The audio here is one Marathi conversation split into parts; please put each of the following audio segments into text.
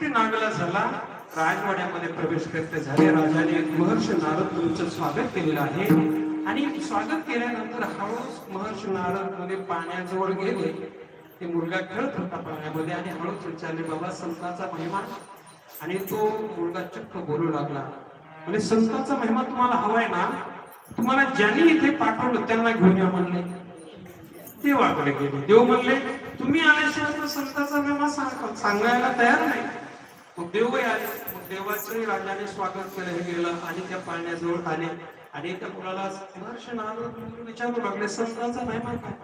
नागला झाला राजवाड्यामध्ये प्रवेश करते झाले. राजाने महर्षी नारद मुनीचं स्वागत केलेलं आहे आणि स्वागत केल्यानंतर हळूच महर्षी नारद मुनी पाण्याजवळ गेले. ते मुलगा खेळत होता पाण्यामध्ये आणि हळूच विचारले, बाबा संतांचा महिमा? आणि तो मुलगा चक्क बोलू लागला, म्हणजे संतांचा महिमा तुम्हाला हवाय ना, तुम्हाला ज्यांनी इथे पाठवलं त्यांना घेऊन या म्हणले. देवाकडे गेले. देव म्हणले, तुम्ही आल्याशिवाय संतांचा महिमा सांगायला तयार नाही. मग देवही आले. मग देवाचंही राजाने स्वागत केलं. हे गेलं आणि त्या पाण्याजवळ आले आणि त्या मुलाला महर्षी नारद विचारू लागले, संतांचा महिमा काय?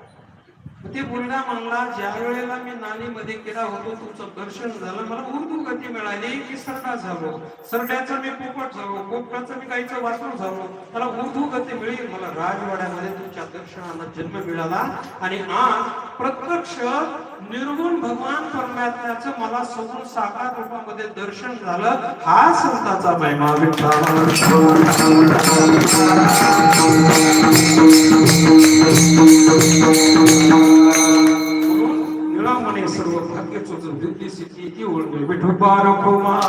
ते मुलगा म्हणला, ज्या वेळेला मी नालीमध्ये गेला होतो, तुमचं दर्शन झालं, मला ऊर्ध्व गती मिळाली, मी सरडा झालो, सरड्याचा मी पोपट झालो, पोपटाचं मी गाईचं वासरू झालो, मला ऊर्ध्व गती मिळेल. मला राजवाड्यामध्ये तुमच्या दर्शनाला जन्म मिळाला आणि आज प्रत्यक्ष निर्गुण भगवान परमात्म्याचं मला सगुण साकार रूपामध्ये दर्शन झालं. हा संतांचा महिमा. निळामणे सर्व भाग्य चोचून बुद्धी सिद्धी ती ओळखली विठोबा रखुमा.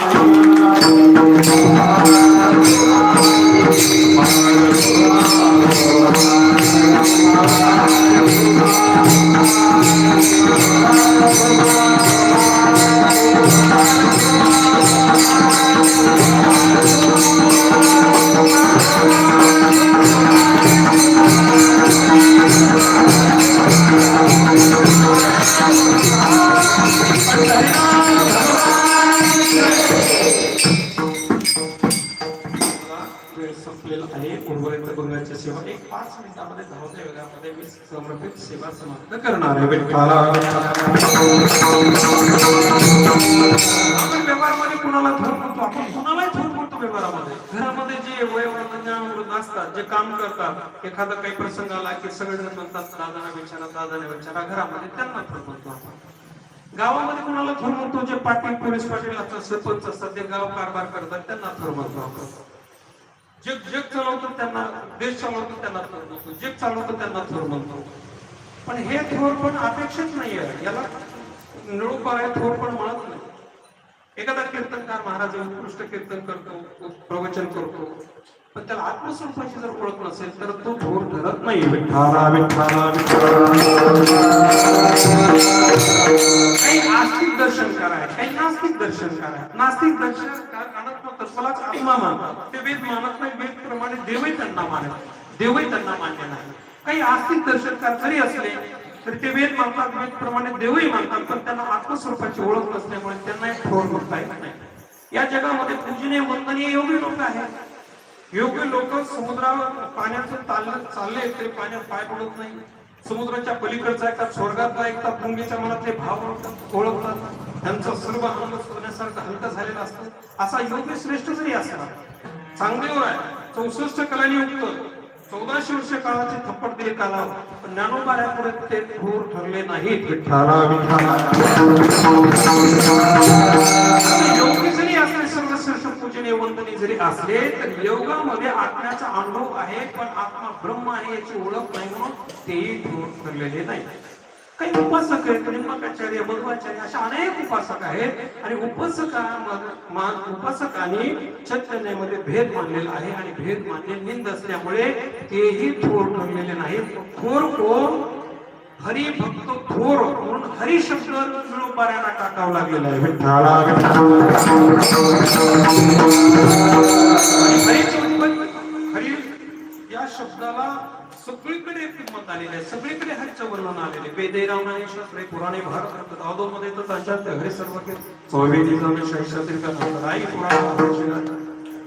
संपलेला आहे. उर्वरित बंगालची सेवा एक 5 मिनिटामध्ये धावत्या वेगामध्ये मी समर्पित सेवा समाप्त करणार आहे. आपण व्यवहारामध्ये कुणाला थोर म्हणतो, आपण कुणालाही थोर म्हणतो व्यवहारामध्ये. घरामध्ये जे वयोवृद्ध असतात, जे काम करतात, एखादा काही प्रसंग आला की सगळेजण म्हणतात, दादाने विचारा, दादाने विचारा. घरामध्ये त्यांना थोर म्हणतो आपण. गावामध्ये कुणाला थोर म्हणतो, जे पाटील, पोलीस पाटील असतात, सरपंच असतात, ते गाव कारभार करतात, त्यांना थोर म्हणतो आपण. जग चालवतो त्यांना, देश चालवतो त्यांना थोर म्हणतो, जग चालवतो त्यांना थोर म्हणतो. पण हे थोर पण अपेक्षित नाहीये. याला निळूपार थोर पण म्हणत नाही. एखादा कीर्तनकार महाराज उत्कृष्ट कीर्तन करतो, प्रवचन करतो, पण त्याला आत्मस्वरूपाची जर ओळख नसेल तर तो थोर ठरत नाही. काही आस्तिक दर्शनकार आहे, काही नास्तिक दर्शनकार आहे. नास्तिक दर्शनकार अनात्म तत्वालाच आत्मा मानतात. ते वेद मानत नाही, वेद प्रमाणे देवही त्यांना मानत, देवही त्यांना मान्य नाही. काही आस्तिक दर्शनकार जरी असले तर ते वेद मानतात, वेद प्रमाणे देवही मानतात, पण त्यांना आत्मस्वरूपाची ओळख नसल्यामुळे त्यांना एक थोर म्हणता येत नाही. या जगामध्ये पूजनीय वंदनीय योगी लोक आहेत. योग्य लोक समुद्रावर पाण्याचं चालले तरी पाण्यात पाय पडत नाही. समुद्राच्या पलीकडचा ऐकतात, स्वर्गातला ऐकतात, मुंगीच्या मनातले भाव ओळखतात, त्यांचं सर्व अंग सोडण्यासारखं हलकं झालेलं असतं. असा योग्य श्रेष्ठ जरी असला, चांगदेव आहे, 64 कलांनी युक्त, 1400 वर्ष काळाचे थप्पड दिले काला, पण ज्ञानोबाऱ्यापुढे ते थोर ठरले नाहीत. योगी जरी असले, सर्वश्रेष्ठ पूजनीय वंदनीय जरी असले, तर योगामध्ये आत्म्याचा अनुभव आहे, पण आत्मा ब्रह्म आहे याची ओळख नाही म्हणून तेही थोर ठरलेले नाही. काही उपासक आहेत, निंबाकाचार्य, मध्वाचार्य, अशा अनेक उपासक आहेत आणि उपासकांनी चैतन्यामध्ये भेद मानलेला आहे आणि भेद मानणे निंद असल्यामुळे तेही थोर ठरलेले नाहीत. थोर कोण? हरी भक्त थोर म्हणून हरी शब्द निळोपाऱ्यांना टाकावं लागलेला आहे. हरी या शब्दाला सगळीकडे किंमत आलेली आहे, सगळीकडे हरीचं वर्णन आलेले. वेदे रामायण शास्त्रे पुराणे भारत दादोमध्ये तर त्यांच्यात हरी सर्व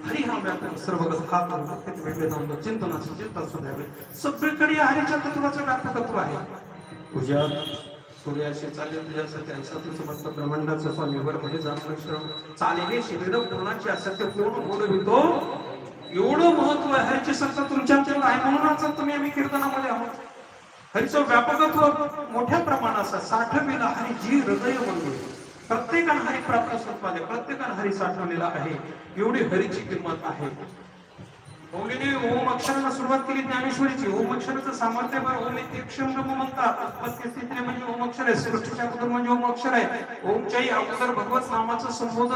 हरी हा व्यापक सर्वगत चिंतनाचं चिंतन सुद्धा सगळीकडे हरीच्या तत्वाचं व्यापकत्व आहे. पूजा सूर्याशी चालेल, तुझ्यासाठी सतीचं मस्त ब्रह्मांडाचं स्वामीवर म्हणजे जाणून चालेल शिबिर पूर्णाची असत्य पूर्ण बोलवितो. एवढं महत्व आहे हरीची सत्ता तुमच्याकडे आहे, म्हणूनच तुम्ही आम्ही कीर्तनामध्ये आहोत. हरीचं व्यापकत्व मोठ्या प्रमाणात साठवलेलं हरी जी हृदय बनवली. प्रत्येकाने हरी प्राप्त स्वरूपाले, प्रत्येकाने हरी साठवलेला आहे. एवढी हरीची किंमत आहे. ओलीने ओम अक्षराला सुरुवात केली ज्ञानेश्वरीची. ओम अक्षराचं सामर्थ्य बरं. ओम इत्यक्षरम ब्रह्म म्हणतात. उत्पत्ती स्थितीने म्हणजे ओम अक्षर आहे. सृष्टीच्या अगोदर म्हणजे ओम अक्षर आहे. ओमच्याही अगोदर भगवत नामाचं संबोधन